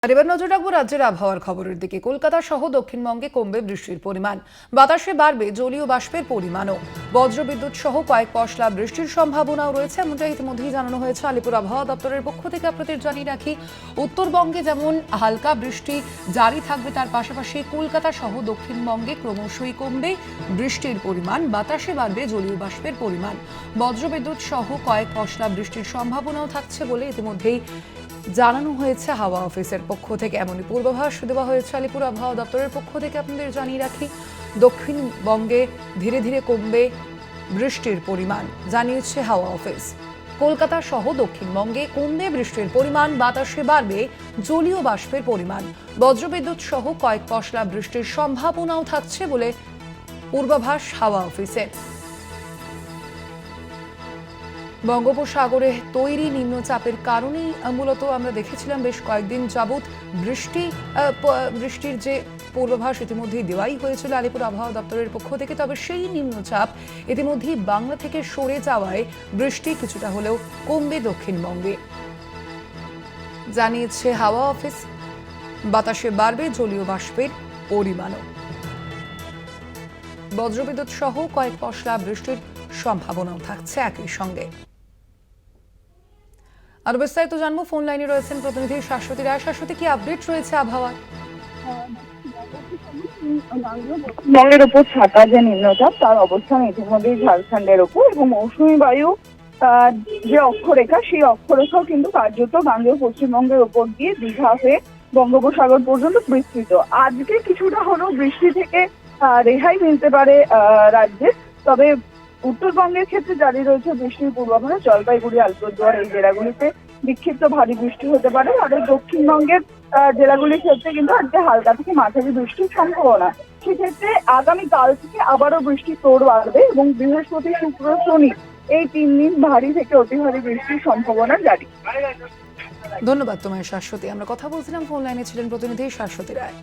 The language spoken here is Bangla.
আর এবার নজর রাখবো রাজ্যের আবহাওয়ার খবরের দিকে। কলকাতা সহ দক্ষিণবঙ্গে কমবে বৃষ্টির পরিমাণ, বাতাসে বাড়বে জলীয় বাষ্পের পরিমাণও। বজ্রবিদ্যুৎ সহ কয়েক পশলা বৃষ্টির সম্ভাবনাও রয়েছে, এমনটা ইতিমধ্যেই জানানো হয়েছে আলিপুর আবহাওয়া দপ্তরের পক্ষ থেকে। আপনাদের জানিয়ে রাখি, উত্তরবঙ্গে যেমন হালকা বৃষ্টি জারি থাকবে, তার পাশাপাশি কলকাতা সহ দক্ষিণবঙ্গে ক্রমশই কমবে বৃষ্টির পরিমাণ, বাতাসে বাড়বে জলীয় বাষ্পের পরিমাণ। বজ্রবিদ্যুৎ সহ কয়েক পশলা বৃষ্টির সম্ভাবনাও থাকছে বলে ইতিমধ্যেই জানানো হয়েছে হাওয়া অফিসের পক্ষ থেকে। এমনই পূর্বাভাস দেওয়া হয়েছে আলিপুর আবহাওয়া দপ্তরের পক্ষ থেকে। আপনাদের জানিয়ে রাখি, দক্ষিণবঙ্গে ধীরে ধীরে কমবে বৃষ্টির পরিমাণ, জানিয়েছে হাওয়া অফিস। কলকাতা সহ দক্ষিণবঙ্গে কমবে বৃষ্টির পরিমাণ, বাতাসে বাড়বে জলীয় বাষ্পের পরিমাণ। বজ্রবিদ্যুৎ সহ কয়েক পশলা বৃষ্টির সম্ভাবনাও থাকছে বলে পূর্বাভাস হাওয়া অফিসের। বঙ্গোপসাগরে তৈরি নিম্নচাপের কারণেই মূলত আমরা দেখেছিলাম বেশ কয়েকদিন যাবৎ বৃষ্টির যে পূর্বাভাস ইতিমধ্যেই দেওয়াই হয়েছিল আলিপুর আবহাওয়া দপ্তরের পক্ষ থেকে। তবে সেই নিম্নচাপ ইতিমধ্যেই বাংলা থেকে সরে যাওয়ায় বৃষ্টি কিছুটা হলেও কমবে দক্ষিণবঙ্গে, জানিয়েছে হাওয়া অফিস। বাতাসে বাড়বে জলীয় বাষ্পের পরিমাণও। বজ্রবিদ্যুৎ সহ কয়েক পশলা বৃষ্টির সম্ভাবনাও থাকছে একই সঙ্গে। আর বিস্তারিত জানবো, ফোন লাইনে রয়েছেন প্রতিনিধি শাশ্বতী রায়। শাশ্বতী, কি আপডেট রয়েছে আবহাওয়ার? পশ্চিমবঙ্গের উপর ছাতা যে নিম্নচাপ, তার অবস্থান ইতিমধ্যেই ঝাড়খণ্ডের উপর, এবং মৌসুমী বায়ু যে অক্ষরেখা, সেই অক্ষরেখাও কিন্তু কার্যত গাঙ্গেয় পশ্চিমবঙ্গের উপর দিয়ে দীঘা হয়ে বঙ্গোপসাগর পর্যন্ত বিস্তৃত। আজকে কিছুটা হলেও বৃষ্টি থেকে রেহাই মিলতে পারে রাজ্যে, তবে উত্তরবঙ্গের ক্ষেত্রে জারি রয়েছে বৃষ্টির পূর্বাভাস। জলপাইগুড়ি, আলিপুরদুয়ার এই জেলাগুলিতে বিক্ষিপ্ত ভারী বৃষ্টি হতে পারে। আর দক্ষিণবঙ্গের জেলাগুলির ক্ষেত্রে কিন্তু আজকে হালকা থেকে মাঝারি বৃষ্টির সম্ভাবনা। সেক্ষেত্রে আগামীকাল থেকে আবারও বৃষ্টির তোড় বাড়বে, এবং বৃহস্পতি, শুক্র, শনি এই 3 দিন ভারী থেকে অতি ভারী বৃষ্টির সম্ভাবনা জারি। ধন্যবাদ তোমায় শাশ্বতী। আমরা কথা বলছিলাম, ফোন লাইনে ছিলেন প্রতিনিধি শাশ্বতী রায়।